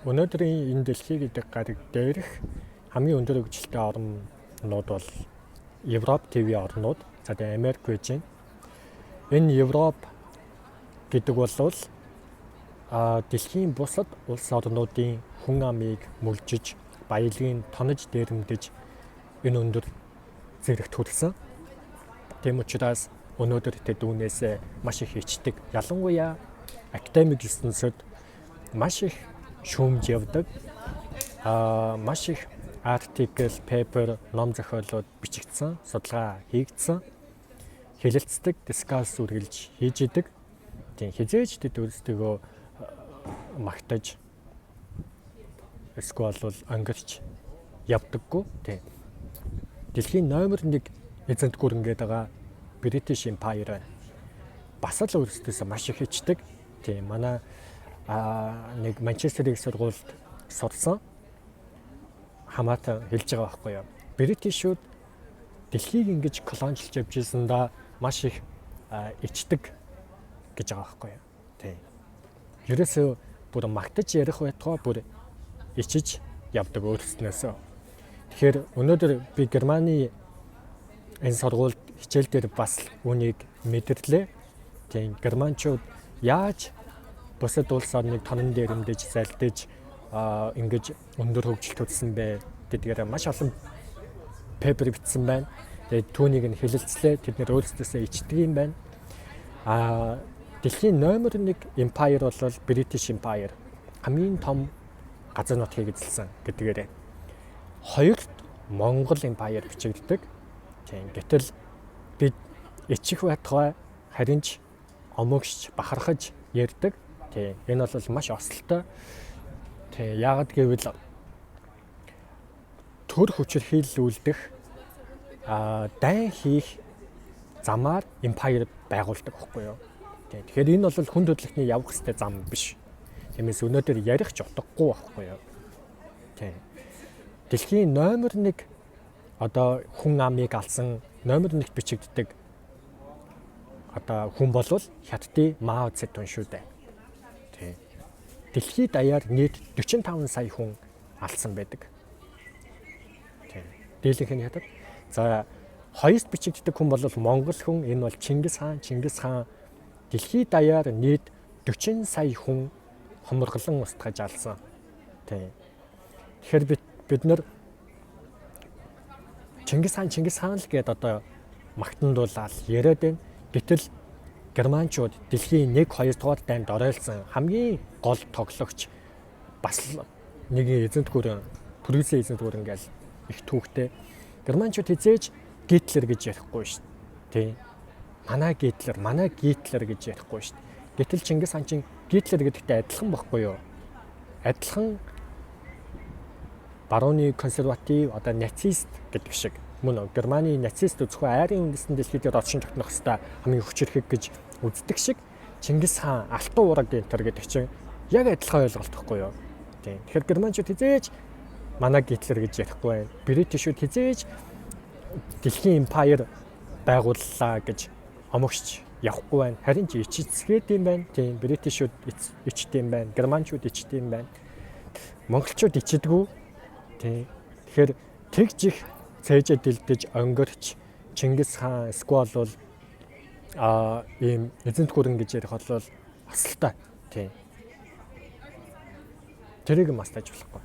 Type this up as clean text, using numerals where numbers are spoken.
Өнөөдрийн энэ дэлхий гэдэг гариг дээрх хамгийн өндөр хөгжилтэй орнууд бол Европ ТV орнууд. За тэгээ Америк байж байна. Энэ Европ гэдэг бол дэлхийн бусад улс орнуудын хүн амыг мөржиж, баялагын тонож дээрэмдэж энэ өндөр зэрэгт хүрсэн. Тийм учраас өнөөдөр тэд үүнээсээ маш их ичдэг. Ялангуяа академик ертөнцид маш их шүүмж явдаг. Маш их артикл, пейпер, ном зохиолууд бичигдсэн, судалгаа хийгдсэн, хэлэлцдэг, дискасс үргэлж хийж идэг. Тийм хизээж тэд өөрсдөө магтаж эсвэл өнгөрч явдаггүй. Тийм дэлхийн номер 1 эзэнт гүрэн гэдэг байгаа British Empire бас л өөрсдөөсөө маш их ичдэг. Тийм манай нэг Манчестерийн сургуульд сурсан хамаатан хэлж байгаа байхгүй юу. Бритишүүд дэлхийг ингэж колоничлж явж байсандаа маш их ичдэг гэж байгаа байхгүй юу. Тийм. Ерөөсөө бүр магтаж ярих байтугай бүр ичиж явдаг өөрснөөсөө. Тэгэхээр өнөөдөр би Германы энэ сургуульд хичээл дээр бас үнийг мэдэрлээ. Тийм германчууд яаж бусад улс орныг тонон дээрэмдэж, залдиж ингэж өндөр хөгжилд хүрсэн бэ гэдгээр маш олон пейпер бичсэн байна. Тэгээд түүнийг нь хэлэлцлээ. Тэд нэр өөрсдөөсөө ичдэг юм байна. Дэлхийн номер 1 empire бол British Empire. Хамгийн том газар нутгийг эзэлсэн гэдгээр. Хоёрт Монгол Empire бичигддэг. Тийм гэтэл бид ичих байтугай харин ч омогш бахархаж ярьдаг. Тийм энэ бол маш ослтой. Тийм яагаад гэвэл төр хүчирхийлүүлдэх дайн хийх замаар empire байгуулдаг байхгүй юу. Тийм тэгэхээр энэ бол хүн төрөлхтний явах ёстой зам биш. Тиймээс өнөөдөр ярих ч утгагүй байхгүй юу. Тийм дэлхийн номер 1 одоо хүн амыг алсан номер 1 бичигддэг одоо хүн болвол Хятадын Мао Цзэдун шүү дээ. Тийм. Дэлхийд даяар нийт 45 сая хүн алсан байдаг. Тийм. Дийлэнх нь Хятад. За хоёрт бичигддэг хүн бол Монгол хүн. Энэ бол Чингис хаан. Чингис хаан дэлхийд даяар нийт 40 сая хүн хоморглон устгаж алсан. Тийм. Тэгэхээр бид нар Чингис хаан л гээд одоо магтандуулаад яриад байна. Гэтэл германчууд дэлхийн 1-2 дугаар дайнд оройлсон хамгийн гол тоглогч бас нэгэн эзэнт гүрэн, Прусийн эзэнт гүрэн ингээл их түүхтэй. Германчууд хизээж Гитлер гэж ярихгүй шүү дээ. Тийм. Манай Гитлер гэж ярихгүй шүү дээ. Гэтэл Чингис хаан чинь Гитлер гэдэгтэй адилхан байхгүй юу? Адилхан барууны консерватив одоо нацист гэдэг шиг мөн Германы нацист зөвхөн айрын үндэстэн дэлхийд оршин тогтнох хэвээр хамгийн хүчирхэг гэж үздэг шиг Чингис хаан алтан уураг гэнтер гэдэг чинь яг адилхан ойлголт гэхгүй юу. Тийм. Тэгэхээр германчууд хизээж манай Гитлер гэж ярихгүй байна. Бритишүүд хизээж дэлхийн empire байгууллаа гэж омогч явахгүй байна. Харин ч ичцгээд юм байна. Тийм. Бритишүүд ичдэг юм байна. Германчууд ичдэг юм байна. Монголчууд ичдэггүй. Тийм. Тэгэхээр тэгж их цээжээ дэлдэж өнгөрч Чингис хаан эсвэл бол ийм эзэнт гүрэн гэж ярих бол асалтай. Тийм. Тэрийг мастаж болохгүй.